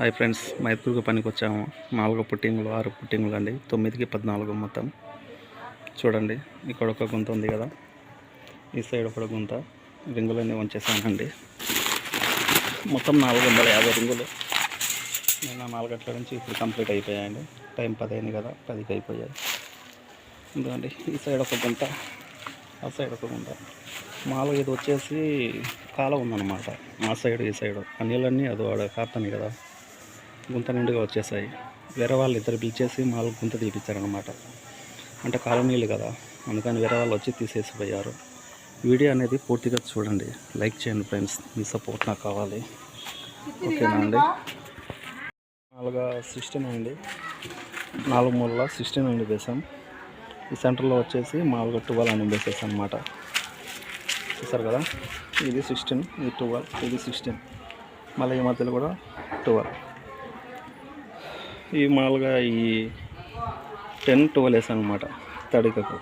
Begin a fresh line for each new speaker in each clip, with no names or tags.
Hi friends, మైత్పూర్కి పనికి వచ్చాము. 4 పుట్టింగులు 6 పుట్టింగులు అండి. 9కి 14 మొత్తం. చూడండి, ఇక్కడ ఒక గుంత ఉంది కదా, ఈ సైడ్ ఒక గుంత. రింగులన్నీ వంచేసానండి. మొత్తం 450 రింగులు. నిన్న 4 గంటల నుంచి ఇప్పుడు కంప్లీట్ అయిపోయాయండి. టైం 10 అయింది కదా, 10కి అయిపోయాయి. ఎందుకండి ఈ సైడ్ ఒక గుంత, ఆ సైడ్ ఒక గుంత. మామూలుగా ఇది వచ్చేసి కాలం ఉందన్నమాట. ఆ సైడ్ ఈ సైడ్ ఆ నీళ్ళన్నీ అది వాడు కాపుతాను కదా, గుంత నిండుగా వచ్చేసాయి. వేరే వాళ్ళు ఇద్దరు పిలిచేసి మామూలు గుంత తీపిచ్చారనమాట. అంటే కాలం నీళ్ళు కదా, అందుకని వేరే వాళ్ళు వచ్చి తీసేసిపోయారు. వీడియో అనేది పూర్తిగా చూడండి, లైక్ చేయండి ఫ్రెండ్స్. మీ సపోర్ట్ నాకు కావాలి, ఓకేనా అండి. మామూలుగా 16 అండి, 4 మూలలో 16 అండి వేసాం. ఈ సెంటర్లో వచ్చేసి మామూలుగా 12 అని వేసేసాం అనమాట. చూసారు కదా, ఇది 16, ఇది 12, ఇది 16, మళ్ళీ ఈ మధ్యలో కూడా 12. ఈ మామూలుగా ఈ 10, 12 వేసాను అనమాట. తడికకు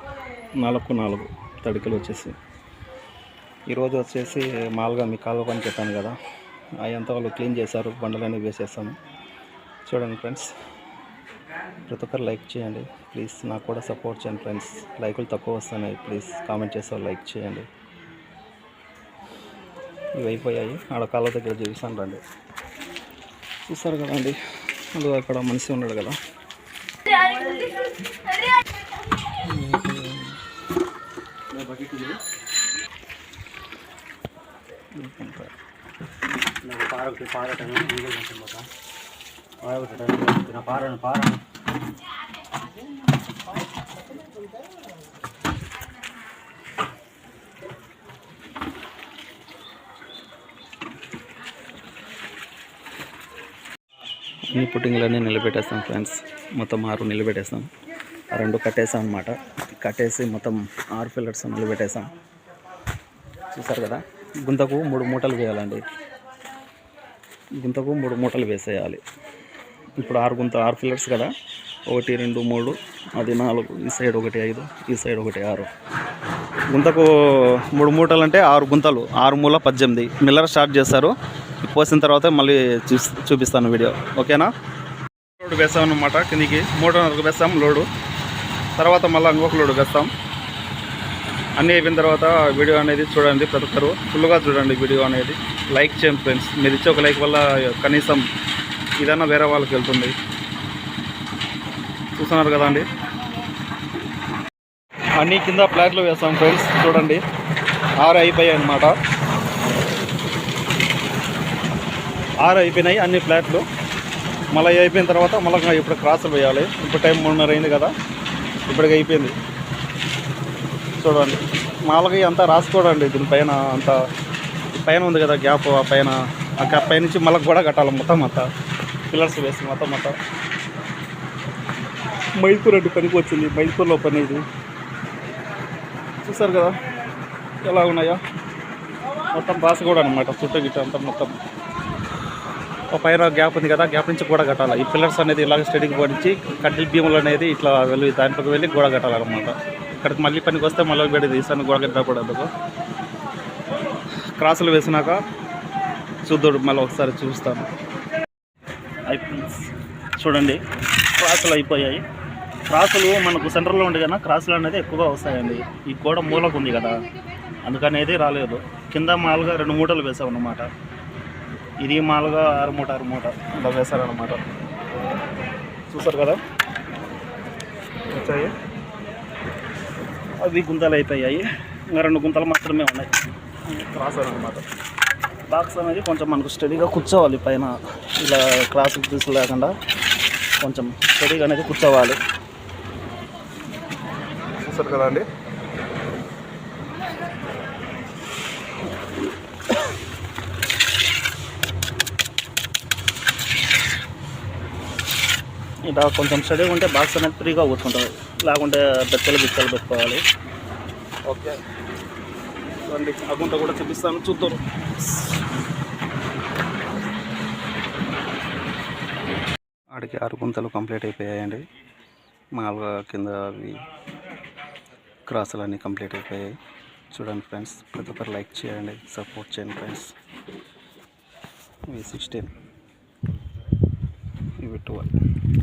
4 తడికలు వచ్చేసి. ఈరోజు వచ్చేసి మామూలుగా మీ కాలువ పని చెప్పాను కదా, అవంతా వాళ్ళు క్లీన్ చేశారు. బండలన్నీ వేసేస్తాము. చూడండి ఫ్రెండ్స్, ప్రతి ఒక్కరు లైక్ చేయండి ప్లీజ్. నాకు కూడా సపోర్ట్ చేయండి ఫ్రెండ్స్. లైకులు తక్కువ వస్తున్నాయి, ప్లీజ్ కామెంట్ చేసి లైక్ చేయండి. ఇవి అయిపోయాయి. ఆడ కాలువ దగ్గర చూపిస్తాను రండి. చూస్తారు కదండి, అందులో అక్కడ మనిషి ఉన్నాడు కదా. ఈ పుట్టింగ్లన్నీ నిలబెట్టేస్తాం ఫ్రెండ్స్. మొత్తం 6 నిలబెట్టేస్తాం. 2 కట్టేసాం అనమాట. కట్టేసి మొత్తం 6 ఫిల్లర్స్ నిలబెట్టేసాం. చూసారు కదా, గుంతకు 3 మూటలు వేయాలండి. గుంతకు 3 మూటలు వేసేయాలి. ఇప్పుడు 6 ఫిల్లర్స్ కదా, 1 2 3, అది 4, ఈ సైడ్ 1 5, ఈ సైడ్ 1 6. గుంతకు 3 మూటలు అంటే 6 గుంతలు, 6 మూల 18. మిల్లర్ స్టార్ట్ చేస్తారు. పోసిన తర్వాత మళ్ళీ చూపిస్తాను వీడియో, ఓకేనా. లోడు వేస్తాం అన్నమాట. కిందికి 3.5 వేస్తాం లోడు. తర్వాత మళ్ళీ ఇంకొక లోడు వేస్తాం. అన్నీ అయిపోయిన తర్వాత వీడియో అనేది చూడండి. ప్రతి ఒక్కరు ఫుల్గా చూడండి వీడియో అనేది. లైక్ చేయండి ఫ్రెండ్స్. మీరు ఇచ్చే ఒక లైక్ వల్ల కనీసం ఇదన్నా వేరే వాళ్ళకి వెళ్తుంది. చూస్తున్నారు కదండి, అన్నీ కింద ప్లాట్లు వేస్తాం ఫ్రెండ్స్. చూడండి, 6 అయిపోయాయి అన్నమాట. 6 అయిపోయినాయి అన్ని ఫ్లాట్లు. మళ్ళీ అయిపోయిన తర్వాత మళ్ళీ ఇప్పుడు క్రాసులు వేయాలి. ఇప్పుడు టైం 3:30 అయింది కదా, ఇప్పటికి అయిపోయింది. చూడండి, మామూలుగా అంతా రాసుకోడండి. దీనిపైన అంతా పైన ఉంది కదా గ్యాప్, ఆ పైన ఆ గ్యాప్ పై నుంచి మళ్ళీ కూడా కట్టాలి. మొత్తం అంతా పిల్లర్స్ వేసి మొత్తం మైల్పూర్ అంటే పనికి వచ్చింది. మైల్పూర్లో పని ఇది. చూసారు కదా ఎలా ఉన్నాయో, మొత్తం రాసుకోవడం అనమాట. చుట్టూ గిట్ట అంతా మొత్తం పైన గ్యాప్ ఉంది కదా, గ్యాప్ నుంచి గోడ కట్టాలి. ఈ పిల్లర్స్ అనేది ఇలాగ స్టడీకి పడించి కడ్డీల భీములు అనేది ఇట్లా వెళ్ళి దాంట్లోకి వెళ్ళి గోడ కట్టాలన్నమాట. ఇక్కడికి మళ్ళీ పనికి వస్తే మళ్ళీ వేడి తీసాను గోడ కట్టకూడదు. క్రాసులు వేసినాక చూద్దాడు, మళ్ళీ ఒకసారి చూస్తాను. చూడండి, క్రాసులు అయిపోయాయి. క్రాసులు మనకు సెంటర్లో ఉండే కదా, క్రాసులు అనేది ఎక్కువగా వస్తాయండి. ఈ గోడ మూలకు ఉంది కదా, అందుకనేది రాలేదు. కింద మామూలుగా 2 మూటలు వేసాం అన్నమాట. ఇది మామూలుగా 6 మూట ఇలా వేశారనమాట. చూసారు కదా, వచ్చాయి. అవి గుంతలు అయిపోయాయి. ఇంకా 2 గుంతలు మాత్రమే ఉన్నాయి. క్రాస్ అనమాట. బాక్స్ అనేది కొంచెం మనకు స్టడీగా కూర్చోవాలి. పైన ఇలా క్రాస్ తీసు లేకుండా కొంచెం స్టడీగా అనేది కూర్చోవాలి. చూసారు కదా అండి, ఇలా కొంచెం స్టడీగా ఉంటే బాక్స్ అనేది ఫ్రీగా కూర్చుంటుంది. లేకుంటే బెచ్చలు పెట్టుకోవాలి. ఓకే చూడండి, ఆ గుంట కూడా చూపిస్తాను, చూద్దాం. ఆడికి 6 గుంతలు కంప్లీట్ అయిపోయాయండి. మామూలుగా కింద అవి క్రాసులు అన్నీ కంప్లీట్ అయిపోయాయి. చూడండి ఫ్రెండ్స్, ప్రతి ఒక్కరు లైక్ చేయండి, సపోర్ట్ చేయండి ఫ్రెండ్స్. V16 ఇవి 12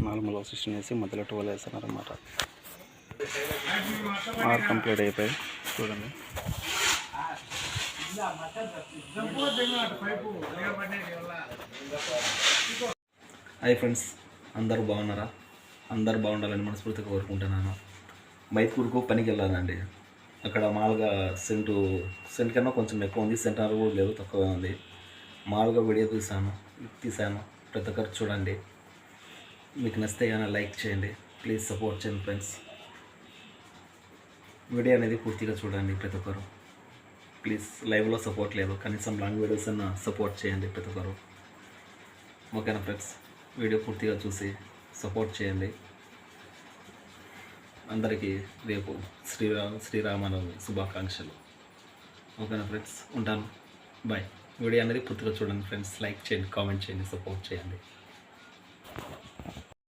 నార్మల్ అసిస్టెంట్ వేసి మధ్యలో 12 వేస్తున్నారు అన్నమాట. 6 కంప్లీట్ అయిపోయి చూడండి. హాయ్ ఫ్రెండ్స్, అందరూ బాగున్నారా? అందరూ బాగుండాలని మనస్ఫూర్తిగా కోరుకుంటున్నాను. మైత్కూరుకు పనికి వెళ్ళానండి. అక్కడ మామూలుగా సెంట్ కన్నా కొంచెం ఎక్కువ ఉంది, సెంటర్ కూడా లేదు, తక్కువే ఉంది. మామూలుగా వీడియో తీసాను. ప్రతి ఒక్కరు చూడండి. మీకు నచ్చితే కానీ లైక్ చేయండి, ప్లీజ్ సపోర్ట్ చేయండి ఫ్రెండ్స్. వీడియో అనేది పూర్తిగా చూడండి ప్రతి ఒక్కరు. ప్లీజ్ లైవ్లో సపోర్ట్ లేదు, కనీసం లాంగ్ వీడియోస్ అన్న సపోర్ట్ చేయండి ప్రతి ఒక్కరు. ఓకేనా ఫ్రెండ్స్? వీడియో పూర్తిగా చూసి సపోర్ట్ చేయండి. అందరికీ రేపు శ్రీరామనవమి శుభాకాంక్షలు. ఓకేనా ఫ్రెండ్స్? ఉంటాను, బాయ్. వీడియో అనేది పూర్తిగా చూడండి ఫ్రెండ్స్. లైక్ చేయండి, కామెంట్ చేయండి, సపోర్ట్ చేయండి.